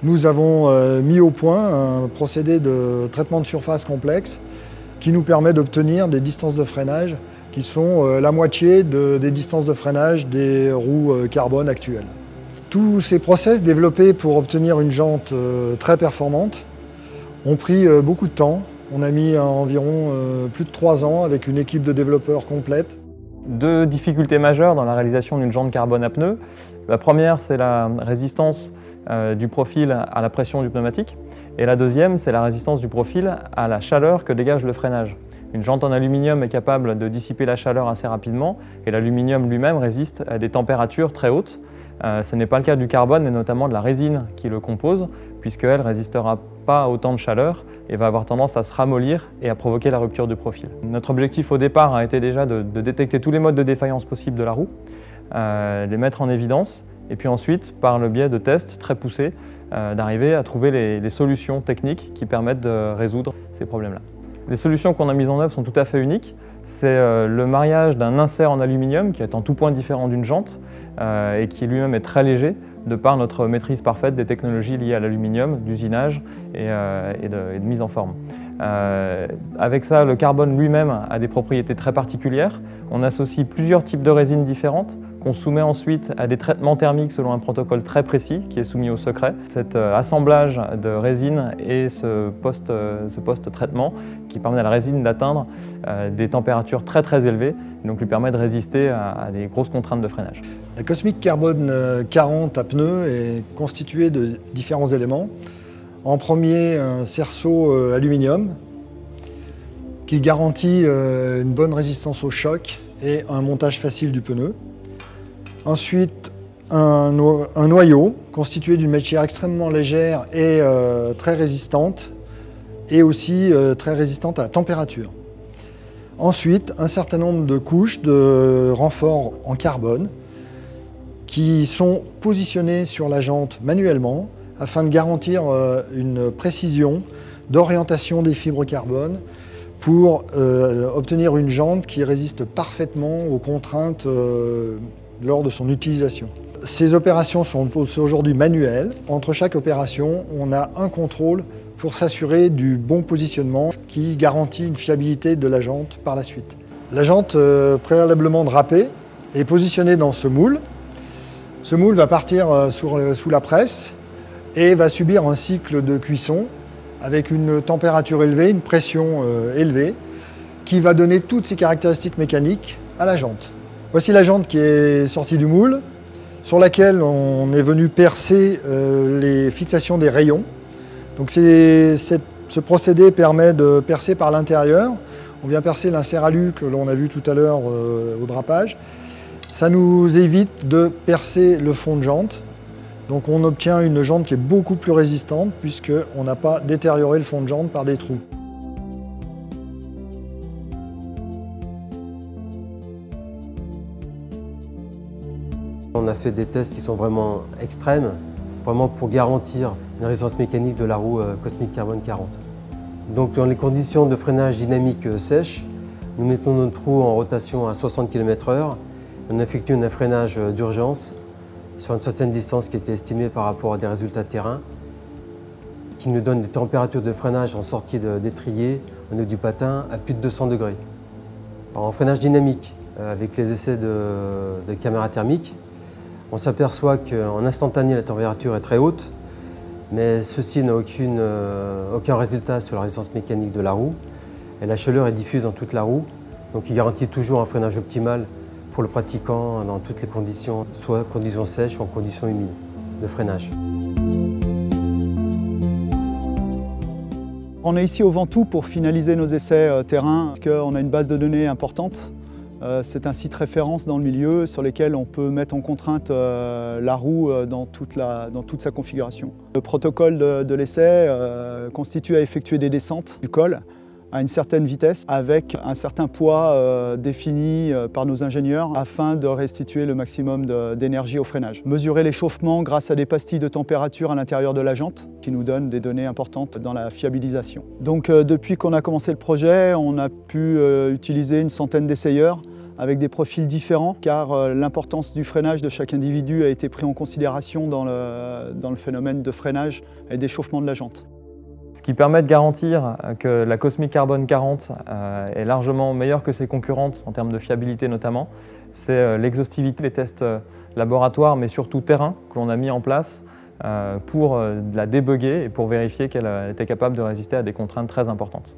Nous avons mis au point un procédé de traitement de surface complexe qui nous permet d'obtenir des distances de freinage qui sont la moitié des distances de freinage des roues carbone actuelles. Tous ces process développés pour obtenir une jante très performante ont pris beaucoup de temps. On a mis environ plus de 3 ans avec une équipe de développeurs complète. Deux difficultés majeures dans la réalisation d'une jante carbone à pneus. La première, c'est la résistance du profil à la pression du pneumatique. Et la deuxième, c'est la résistance du profil à la chaleur que dégage le freinage. Une jante en aluminium est capable de dissiper la chaleur assez rapidement et l'aluminium lui-même résiste à des températures très hautes. Ce n'est pas le cas du carbone et notamment de la résine qui le compose, puisqu'elle ne résistera pas à autant de chaleur et va avoir tendance à se ramollir et à provoquer la rupture du profil. Notre objectif au départ a été déjà de détecter tous les modes de défaillance possibles de la roue, les mettre en évidence et puis ensuite, par le biais de tests très poussés, d'arriver à trouver les solutions techniques qui permettent de résoudre ces problèmes-là. Les solutions qu'on a mises en œuvre sont tout à fait uniques. C'est le mariage d'un insert en aluminium qui est en tout point différent d'une jante et qui lui-même est très léger de par notre maîtrise parfaite des technologies liées à l'aluminium, d'usinage et de mise en forme. Avec ça, le carbone lui-même a des propriétés très particulières. On associe plusieurs types de résines différentes qu'on soumet ensuite à des traitements thermiques selon un protocole très précis qui est soumis au secret. Cet assemblage de résine et ce post-traitement qui permet à la résine d'atteindre des températures très élevées et donc lui permet de résister à des grosses contraintes de freinage. La Cosmic Carbone 40 à pneus est constituée de différents éléments. En premier, un cerceau aluminium qui garantit une bonne résistance au choc et un montage facile du pneu. Ensuite, un noyau constitué d'une matière extrêmement légère et très résistante et aussi très résistante à la température. Ensuite, un certain nombre de couches de renforts en carbone qui sont positionnées sur la jante manuellement afin de garantir une précision d'orientation des fibres carbone pour obtenir une jante qui résiste parfaitement aux contraintes lors de son utilisation. Ces opérations sont aujourd'hui manuelles. Entre chaque opération, on a un contrôle pour s'assurer du bon positionnement qui garantit une fiabilité de la jante par la suite. La jante préalablement drapée est positionnée dans ce moule. Ce moule va partir sous la presse et va subir un cycle de cuisson avec une température élevée, une pression élevée qui va donner toutes ses caractéristiques mécaniques à la jante. Voici la jante qui est sortie du moule, sur laquelle on est venu percer les fixations des rayons. Donc ce procédé permet de percer par l'intérieur. On vient percer l'insert alu que l'on a vu tout à l'heure au drapage. Ça nous évite de percer le fond de jante. Donc on obtient une jante qui est beaucoup plus résistante puisqu'on n'a pas détérioré le fond de jante par des trous. On a fait des tests qui sont vraiment extrêmes, vraiment pour garantir une résistance mécanique de la roue Cosmic Carbone 40. Donc dans les conditions de freinage dynamique sèche, nous mettons notre roue en rotation à 60 km/h. On effectue un freinage d'urgence sur une certaine distance qui était estimée par rapport à des résultats de terrain, qui nous donne des températures de freinage en sortie d'étrier au niveau du patin à plus de 200 degrés. Alors, en freinage dynamique, avec les essais de caméra thermique, on s'aperçoit qu'en instantané, la température est très haute, mais ceci n'a aucun résultat sur la résistance mécanique de la roue. Et la chaleur est diffuse dans toute la roue, donc il garantit toujours un freinage optimal pour le pratiquant dans toutes les conditions, soit conditions sèches ou en conditions humides de freinage. On est ici au Ventoux pour finaliser nos essais terrain, parce qu'on a une base de données importante. C'est un site référence dans le milieu sur lequel on peut mettre en contrainte la roue dans toute sa configuration. Le protocole de l'essai constitue à effectuer des descentes du col à une certaine vitesse avec un certain poids défini par nos ingénieurs afin de restituer le maximum d'énergie au freinage. Mesurer l'échauffement grâce à des pastilles de température à l'intérieur de la jante qui nous donnent des données importantes dans la fiabilisation. Donc depuis qu'on a commencé le projet, on a pu utiliser une centaine d'essayeurs avec des profils différents, car l'importance du freinage de chaque individu a été pris en considération dans le phénomène de freinage et d'échauffement de la jante. Ce qui permet de garantir que la Cosmic Carbone 40 est largement meilleure que ses concurrentes en termes de fiabilité notamment, c'est l'exhaustivité des tests laboratoires mais surtout terrain que l'on a mis en place pour la débugger et pour vérifier qu'elle était capable de résister à des contraintes très importantes.